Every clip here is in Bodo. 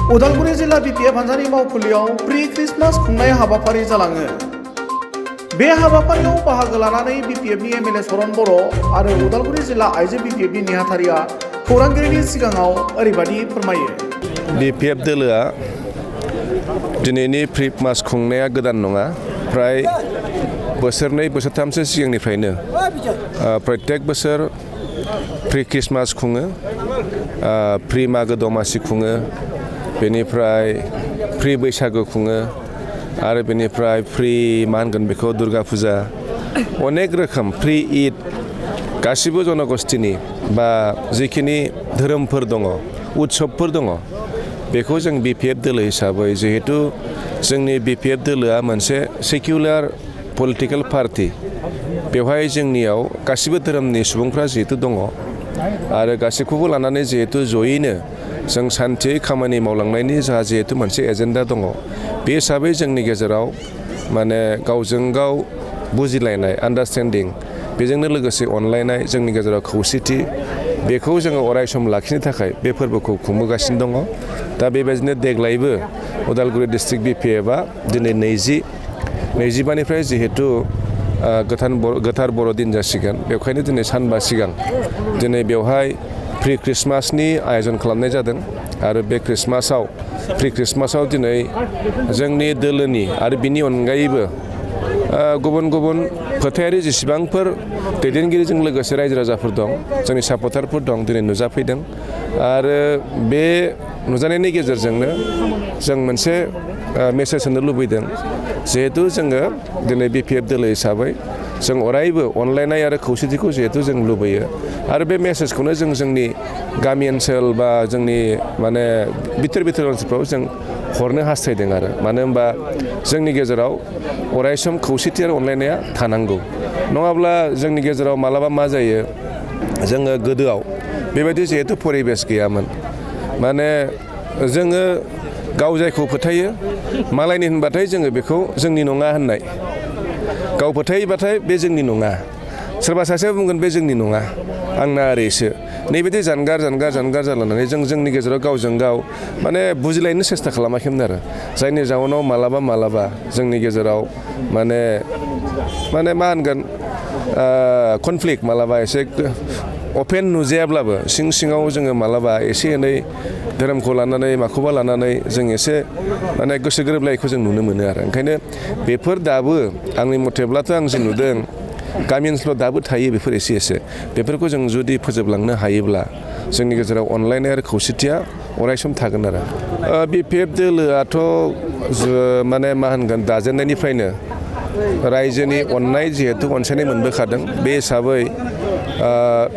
उदालगुरि जिल्ला बिपिएफ हानजानि मावखुलियाव प्रि क्रिसमास खुंनाय हाबाफारि जालाङो। बे हाबाफारियाव बाहागो लानानै बिपिएफनि एमएलए सरन बर' आरो उदालगुरि जिल्ला आइजो बिपिएफनि नेहाथारिया खौरांगिरिनि सिगाङाव ओरैबायदि फोरमायो। बिपिएफ दोलोआ दिनैनि प्रि मास खुंनाया गोदान नङा, फ्राय बोसोरनै बोसोरथामसो सिगांनिफ्रायनो प्रत्येक बोसोर प्रि क्रिसमास खुङो, प्रि मागो दमासि खुङो, बेनिफ्राय प्रि बैसागो खुङो आरो बेनिफ्राय प्रि मा होनगोन बेखौ दुर्गा फुजा, अनेक रोखोम प्रि ईद, गासिबो जनगोष्ठीनि बा जिखिनि धोरोमफोर दङ, उत्सबफोर दङ, बेखौ जों बिपिएफ दोलो हिसाबै, जिहेतु जोंनि बिपिएफ दोलोआ मोनसे सेक्युलार पलिटिकेल पार्टी, बेवहाय जोंनियाव गासिबो धोरोमनि सुबुंफ्रा जिहेतु दङ आरो गासैखौबो लानानै जिहेतु जयैनो जों सान्थियै खामानि मावलांनायनि जोंहा जिहेतु मोनसे एजेन्डा दङ, बे हिसाबै जोंनि गेजेराव माने गावजों गाव बुजिलायनाय, आन्डारस्टेन्डिं, बेजोंनो लोगोसे अनलायनाय, जोंनि गेजेराव खौसेथि, बेखौ जोङो अरायसम लाखिनो थाखाय बे फोरबोखौ खुंबोगासिनो दङ। दा बेबायदिनो देग्लायबो उदालगुरि डिस्ट्रिक्ट बिपिएफआ दिनै 25निफ्राय जिहेतु गोथार बर'दिन जासिगोन, बेखायनो दिनै सानबा सिगां दिनै बेवहाय प्रि क्रिसमासनि आयोजन खालामनाय जादों आरो बे प्रि क्रिसमासाव दिनै जोंनि दोलोनि आरो बिनि अनगायैबो गुबुन गुबुन फोथायारि जेसेबांफोर दैदेनगिरिजों लोगोसे रायजो राजाफोर दं, जोंनि सापर्टारफोर दं, दिनै नुजाफैदों आरो बे नुजानायनि गेजेरजोंनो जों मोनसे मेसेज होनो लुबैदों, जिहेतु जोङो दिनै बिपिएफ दोलो हिसाबै जों अरायबो अनलायनाय आरो खौसेथिखौ जिहेतु जों लुबैयो आरो बे मेसेजखौनो जों जोंनि गामि ओनसोल बा जोंनि माने बिथोर ओनसोलफ्राव जों हरनो हास्थायदों आरो मानो होनबा जोंनि गेजेराव अरायसम खौसेथि आरो अनलायनाया थानांगौ, नङाब्ला जोंनि गेजेराव मालाबा मा जायो, जोङो गोदोआव बेबायदि जिहेतु परिबेस गैयामोन, माने जोङो गाव जायखौ फोथायो मालायनि होनबाथाय जोङो बेखौ जोंनि नङा होननाय, गाव फोथायोबाथाय बे जोंनि नङा, सोरबा सासेया बुंगोन बे जोंनि नङा, आंना ओरैसो, नैबायदि जानगार जालांनानै जोंनि गेजेराव गावजों गाव माने बुजिलायनो सेस्था खालामाखैमोन आरो जायनि जाउनाव मालाबा जोंनि गेजेराव माने मा होनगोन कनफ्लिक्ट, मालाबा एसे अपेन नुजायाब्लाबो सिङाव जोङो मालाबा एसे एनै धोरोमखौ लानानै माखौबा लानानै जों एसे माने गोसो गोरोबलायखौ जों नुनो मोनो आरो ओंखायनो बेफोर दाबो आंनि मथेब्लाथ' आं जे नुदों गामि ओनसोलाव दाबो थायो बेफोर एसे बेफोरखौ जों जुदि फोजोबलांनो हायोब्ला जोंनि गेजेराव अनलायनाय आरो खौसेथिया अरायसम थागोन आरो बिपिएफ दोलोआथ' माने मा होनगोन दाजेननायनिफ्रायनो रायजोनि अननाय जिहेतु अनसायनाय मोनबोखादों, बे हिसाबै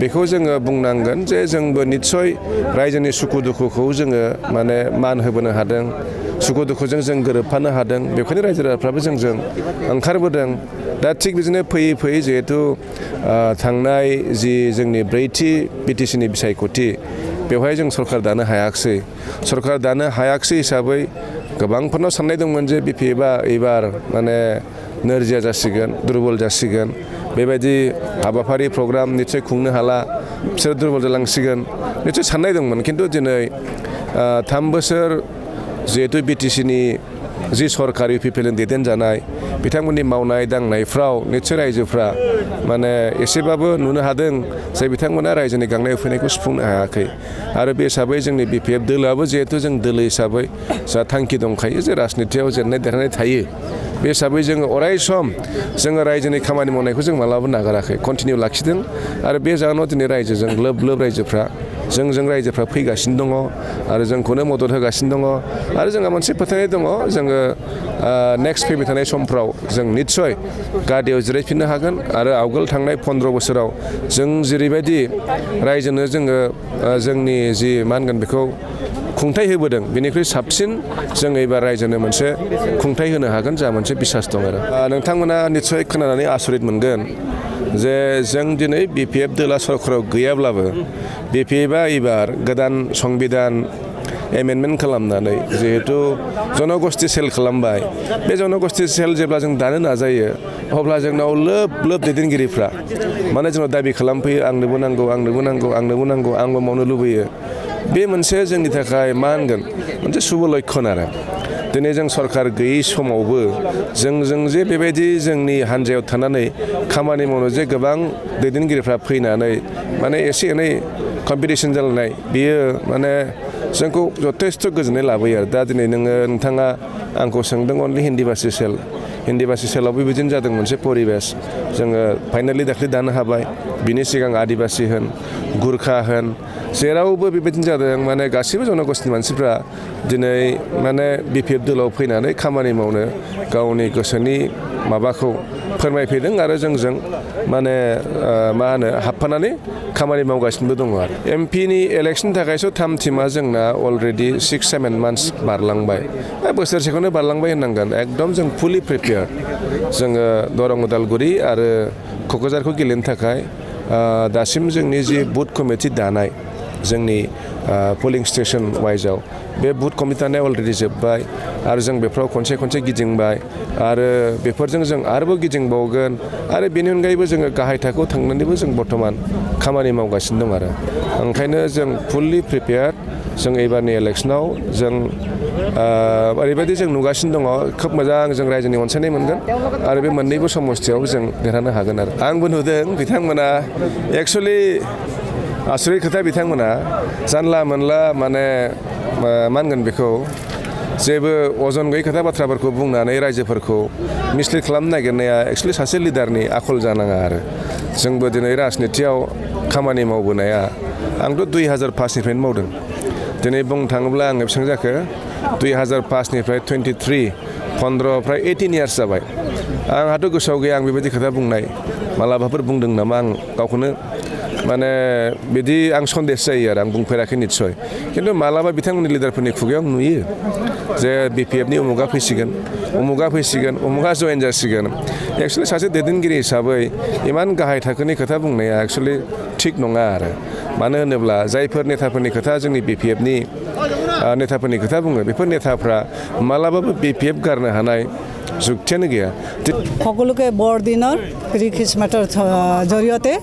बेखौ जोङो बुंनांगोन जे जोंबो निस्सय रायजोनि सुखु दुखुखौ जोङो माने मान होबोनो हादों, सुखु दुखुजों जों गोरोबफानो हादों, बेखायनो रायजो राजाफ्राबो जोंजों ओंखारबोदों। दा थिग बिदिनो फैयै जिहेतु थांनाय जि जोंनि 4थि बिटिसिनि बिसायख'थि, बेवहाय जों सरकार दानो हायाखिसै हिसाबै गोबांफोरनाव साननाय दंमोन जे बिपिएफआ एबार माने नोरजिया जासिगोन, दुरबल जासिगोन, बेबायदि हाबाफारि प्रग्राम निस्सय खुंनो हाला, बिसोर दुरबल जालांसिगोन निस्सय साननाय दंमोन। खिन्थु दिनै 3 बोसोर जिहेतु बिटिसिनि जि सरकारि पिपिएलजों दैदेनजानाय बिथांमोननि मावनाय दांनायफ्राव निस्सय रायजोफ्रा माने एसेबाबो नुनो हादों जे बिथांमोना रायजोनि गांनाय उखैनायखौ सुफुंनो हायाखै आरो बे हिसाबै जोंनि बिपिएफ दोलोआबो जिहेतु जों दोलो हिसाबै जा थांखि दंखायो जे राजनितियाव जेननाय देरहानाय थायो, बे हिसाबै जोङो अरायसम जोङो रायजोनि खामानि मावनायखौ जों मालाबाबो नागाराखै, कन्टिनिउ लाखिदों आरो बे जाहोनाव दिनै रायजोजों लोब रायजोफ्रा जोंजों रायजोफ्रा फैगासिनो दङ आरो जोंखौनो मदद होगासिनो दङ आरो जोंहा मोनसे फोथायनाय दङ, जोङो नेक्स्ट फैबाय थानाय समफ्राव जों निस्सय गादियाव जिरायफिननो हागोन आरो आवगोल थांनाय 15 बोसोराव जों जेरैबायदि रायजोनो जोङो जोंनि जि मा होनगोन बेखौ खुंथाय होबोदों, बेनिख्रुइ साबसिन जों एबार रायजोनो मोनसे खुंथाय होनो हागोन, जा मोनसे बिसास दं आरो नोंथांमोना निस्सय खोनानानै आसरित मोनगोन जे जों दिनै बिपिएफ दोला सरकाराव गैयाब्लाबो बिपिएफआ एबार गोदान संबिधान एमेन्डमेन्ट खालामनानै जिहेतु जनगोष्ठी सेल खालामबाय, बे जनगोष्ठी सेल जेब्ला जों दानो नाजायो अब्ला जोंनाव लोब दैदेनगिरिफ्रा माने जोंनाव दाबि खालामफैयो, आंनोबो नांगौ, आंबो मावनो लुबैयो। बे मोनसे जोंनि थाखाय मा होनगोन मोनसे शुभ लक्षण आरो दिनै जों सरकार गैयै समावबो जों जे बेबायदि जोंनि हान्जायाव थानानै खामानि मावनो जे गोबां दैदेनगिरिफ्रा फैनानै माने एसे एनै कम्पिटिसन जालायनाय बियो माने जोंखौ जथेस्थ' गोजोननाय लाबोयो आरो दा दिनै नोंथाङा आंखौ सोंदों अनलि हिन्दी बासि सेलाव बेबायदिनो जादों मोनसे परिबेस जोङो फाइनालि दाख्लै दानो हाबाय बिनि सिगां आदिबासि होन गुरखा होन जेरावबो बेबायदिनो जादों माने गासैबो जनगोष्ठीनि मानसिफ्रा दिनै माने बिपिएफ दोलाव फैनानै खामानि मावनो गावनि गोसोनि माबाखौ फोरमायफैदों आरो जोंजों माने मा होनो हाबफानानै खामानि मावगासिनोबो दङ आरो एमपिनि इलेक्सननि थाखायसो थाम थिमा जोंना अलरेडि 6-7 मान्थस बारलांबाय बोसोरसेखौनो बारलांबाय होननांगोन एकदम जों फुलि प्रिपेयार्ड जोङो दरं उदालगुरि आरो क'क्राझारखौ गेलेनो थाखाय दासिम जोंनि जि बुथ कमिटि दानाय जोंनि पलिं स्टेशन वाइजआव बे बुथ कमिटि दानाया अलरेडि जोब्बाय आरो जों बेफोराव खनसे गिदिंबाय आरो बेफोरजों जों आरोबाव गिदिंबावगोन आरो बेनि अनगायैबो जोङो गाहाय थाखोआव थांनानैबो जों बर्थमान खामानि मावगासिनो दं आरो ओंखायनो जों फुलि प्रिपेयार्ड जों एबारनि इलेक्सनाव जों ओरैबायदि जों नुगासिनो दङ खोब मोजां जों रायजोनि अनसायनाय मोनगोन आरो बे मोननैबो समस्थियाव जों देरहानो हागोन आरो आंबो नुदों बिथांमोना एक्सुवेलि आसरित खोथा बिथांमोना जानला मोनला माने मा होनगोन बेखौ जेबो अजन गैयै खोथा बाथ्राफोरखौ बुंनानै रायजोफोरखौ मिसलिड खालामनो नागिरनाया एक्सुवेलि सासे लिडारनि आखल जानाङा आरो जोंबो दिनै राजनितियाव खामानि मावबोनाया आंथ' 2005निफ्रायनो मावदों दिनै बुंनो थाङोब्ला आङो बेसेबां जाखो 2005निफ्राय 23 15 फ्राय 18 इयार्स जाबाय आंहाथ' गोसोआव गैया आं बेबायदि खोथा बुंनाय मालाबाफोर बुंदों नामा आं गावखौनो माने बिदि आं सन्देस जायो आरो आं बुंफेराखै निस्सय खिन्थु मालाबा बिथांमोननि लिडारफोरनि खुगायाव नुयो जे बिपिएफनि उमुगा फैसिगोन उमुगा जयेन जासिगोन एक्सुवेलि सासे दैदेनगिरि हिसाबै इमान गाहाय थाखोनि खोथा बुंनाया एक्सुवेलि थिग नङा आरो मानो होनोब्ला जायफोर नेताफोरनि खोथा जोंनि बिपिएफनि नेताफोरनि खोथा बुङो बेफोर नेताफ्रा मालाबाबो बिपिएफ गारनो हानाय যুক্তিয়ানো গিয়া সকলোকে বৰদিনৰ প্ৰি খ্ৰীষ্টমাছৰ জৰিয়তে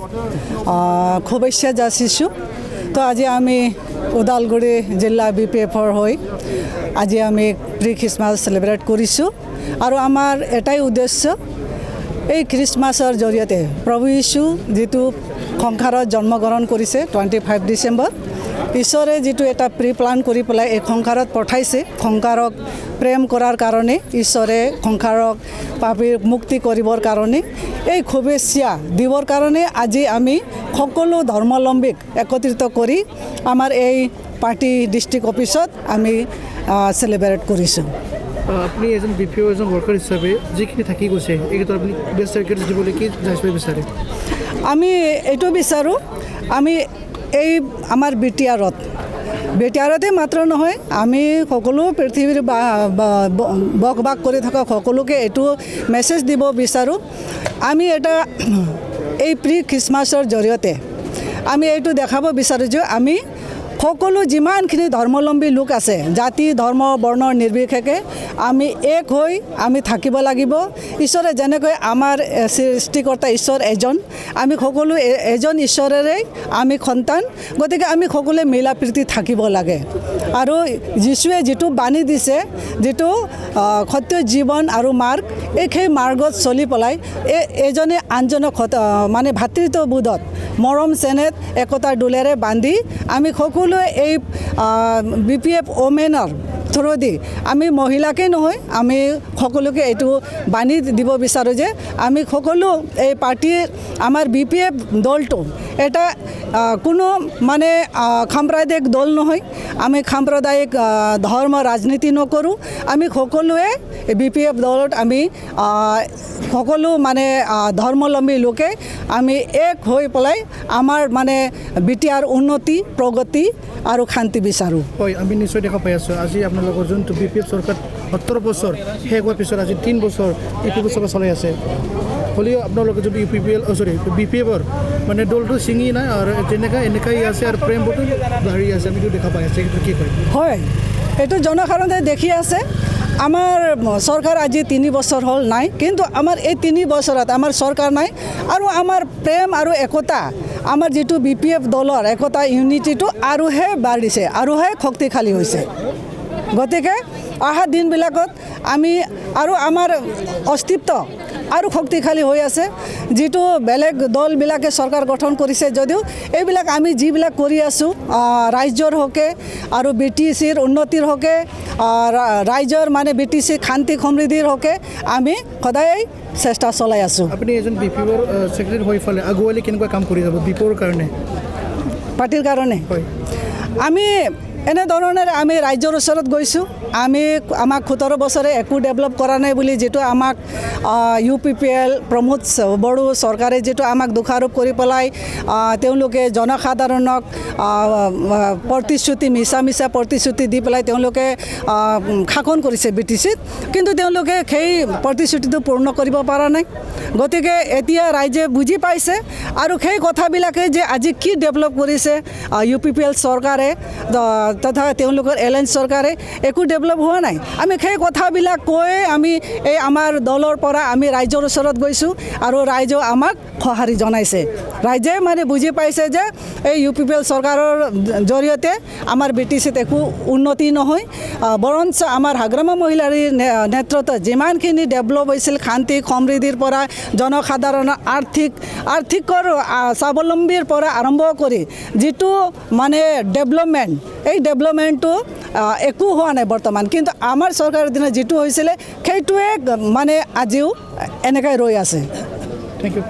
শুভেচ্ছা যাচিছোঁ তো আজি আমি ওদালগুৰি জিলা বিপিএফৰ হৈ আজি আমি প্ৰি খ্ৰীষ্টমাছ চেলিব্ৰেট কৰিছোঁ আৰু আমাৰ এটাই উদ্দেশ্য এই খ্ৰীষ্টমাছৰ জৰিয়তে প্ৰভু যীশু যিটো সংসাৰত জন্মগ্ৰহণ কৰিছে 25 ডিচেম্বৰ ঈশ্বৰে যিটো এটা প্ৰি প্লান কৰি পেলাই এই সংসাৰত পঠাইছে সংসাৰক প্ৰেম কৰাৰ কাৰণে ঈশ্বৰে সংসাৰক পাপীৰ মুক্তি কৰিবৰ কাৰণে এই শুভেচ্ছা দিবৰ কাৰণে আজি আমি সকলো ধৰ্মাৱলম্বীক একত্ৰিত কৰি আমাৰ এই পাৰ্টি ডিষ্ট্ৰিক্ট অফিচত আমি চেলিব্ৰেট কৰিছোঁ আপুনি এজন বিপিও এজন ৱৰ্কাৰ হিচাপে যিখিনি থাকি গৈছে এইটো আপুনি বেষ্ট চাৰ্কিট দিবলৈ কি যাচিব বিচাৰে আমি এইটো বিচাৰোঁ আমি এই আমাৰ বিটিআৰতে মাত্ৰ নহয় আমি সকলো পৃথিৱীৰ বসবাস কৰি থকা সকলোকে এইটো মেছেজ দিব বিচাৰোঁ আমি এটা এই প্ৰি খ্ৰীষ্টমাছৰ জৰিয়তে আমি এইটো দেখাব বিচাৰোঁ যে আমি সকলো যিমানখিনি ধৰ্মাৱলম্বী লোক আছে জাতি ধৰ্ম বৰ্ণৰ নিৰ্বিশেষে আমি এক হৈ আমি থাকিব লাগিব ঈশ্বৰে যেনেকৈ আমাৰ সৃষ্টিকৰ্তা ঈশ্বৰ এজন আমি সকলো এজন ঈশ্বৰেৰে আমি সন্তান গতিকে আমি সকলোৱে মিলা প্ৰীতি থাকিব লাগে আৰু যীশুৱে যিটো বাণী দিছে যিটো সত্য জীৱন আৰু মাৰ্গ সেই মাৰ্গত চলি পেলাই এজনে আনজনক মানে ভাতৃত্ববোধত মৰম চেনেহ একতাৰ ডোলেৰে বান্ধি আমি সকলোৱে এই বিপিএফ ওমেনৰ থ্ৰুদি আমি মহিলাকে নহয় আমি সকলোকে এইটো বাণী দিব বিচাৰোঁ যে আমি সকলো এই পাৰ্টিৰ আমাৰ বিপিএফ দলটো এটা কোনো মানে সাম্প্ৰদায়িক দল নহয় আমি সাম্প্ৰদায়িক ধৰ্ম ৰাজনীতি নকৰোঁ আমি সকলোৱে বিপিএফ দলত আমি সকলো মানে ধৰ্মাৱলম্বী লোকে আমি এক হৈ পেলাই আমাৰ মানে বিটিআৰ উন্নতি প্ৰগতি আৰু শান্তি বিচাৰোঁ হয় আমি নিশ্চয় দেখা পাই আছোঁ আজি আপোনালোকৰ যোনটো বিপিএফ চৰকাৰ 17 বছৰ শেষ হোৱাৰ পিছত আজি 3 বছৰ এইটো বছৰ চলাই আছে হ'লেও আপোনালোকে যদি বিপিএফৰ মানে দলটো ছিঙি নাই আৰু এনেকাই আছে আৰু প্ৰেমবোৰটো বাঢ়ি আছে আমিতো দেখা পাই আছোঁ এইটো কি কয় হয় এইটো জনসাধাৰণে দেখি আছে আমাৰ চৰকাৰ আজি 3 বছৰ হ'ল নাই কিন্তু আমাৰ এই 3 বছৰত আমাৰ চৰকাৰ নাই আৰু আমাৰ প্ৰেম আৰু একতা আমাৰ যিটো BPF দলৰ একতা ইউনিটিটো আৰুহে বাঢ়িছে আৰুহে শক্তিশালী হৈছে গতিকে অহা দিনবিলাকত আমি আৰু আমাৰ অস্তিত্ব আৰু শক্তিশালী হৈ আছে যিটো বেলেগ দলবিলাকে চৰকাৰ গঠন কৰিছে যদিও এইবিলাক আমি যিবিলাক কৰি আছোঁ ৰাজ্যৰ হকে আৰু BTCৰ উন্নতিৰ হকে ৰাজ্যৰ মানে BTC শান্তি সমৃদ্ধিৰ হকে আমি সদায় চেষ্টা চলাই আছোঁ আপুনি এজন BPFৰ সেক্ৰেটাৰী হৈ ফালে আগুৱালি কেনেকুৱা কাম কৰি যাব BPFৰ কাৰণে পাৰ্টিৰ কাৰণে হয় আমি এনেধৰণেৰে আমি ৰাজ্যৰ ওচৰত গৈছোঁ আমাক 17 বছৰে একো ডেভেলপ কৰা নাই বুলি যিটো আমাক UPPL প্ৰমোদ বড়ো চৰকাৰে যিটো আমাক দোষাৰোপ কৰি পেলাই তেওঁলোকে জনসাধাৰণক প্ৰতিশ্ৰুতি মিছা প্ৰতিশ্ৰুতি দি পেলাই তেওঁলোকে শাসন কৰিছে BTCত কিন্তু তেওঁলোকে সেই প্ৰতিশ্ৰুতিটো পূৰ্ণ কৰিব পৰা নাই গতিকে এতিয়া ৰাইজে বুজি পাইছে আৰু সেই কথাবিলাকে যে আজি কি ডেভেলপ কৰিছে UPPL চৰকাৰে তথা তেওঁলোকৰ এলায়েন্স চৰকাৰে একো ডেভেলপ হোৱা নাই আমি সেই কথাবিলাক কৈ আমি এই আমাৰ দলৰ পৰা আমি ৰাইজৰ ওচৰত গৈছোঁ আৰু ৰাইজেও আমাক সঁহাৰি জনাইছে ৰাইজে মানে বুজি পাইছে যে এই UPPL চৰকাৰৰ জৰিয়তে আমাৰ BTCত একো উন্নতি নহয় বৰঞ্চ আমাৰ হাগ্ৰামা মহিলাৰ নেতৃত্বত যিমানখিনি ডেভেলপ হৈছিল শান্তি সমৃদ্ধিৰ পৰা জনসাধাৰণৰ আৰ্থিকৰ স্বাৱলম্বীৰ পৰা আৰম্ভ কৰি যিটো মানে ডেভেলপমেণ্ট এই ডেভেলপমেণ্টটো একো হোৱা নাই বৰ্তমান কিন্তু আমাৰ চৰকাৰৰ দিনত যিটো হৈছিলে সেইটোৱে মানে আজিও এনেকৈ ৰৈ আছে থ্যাংক ইউ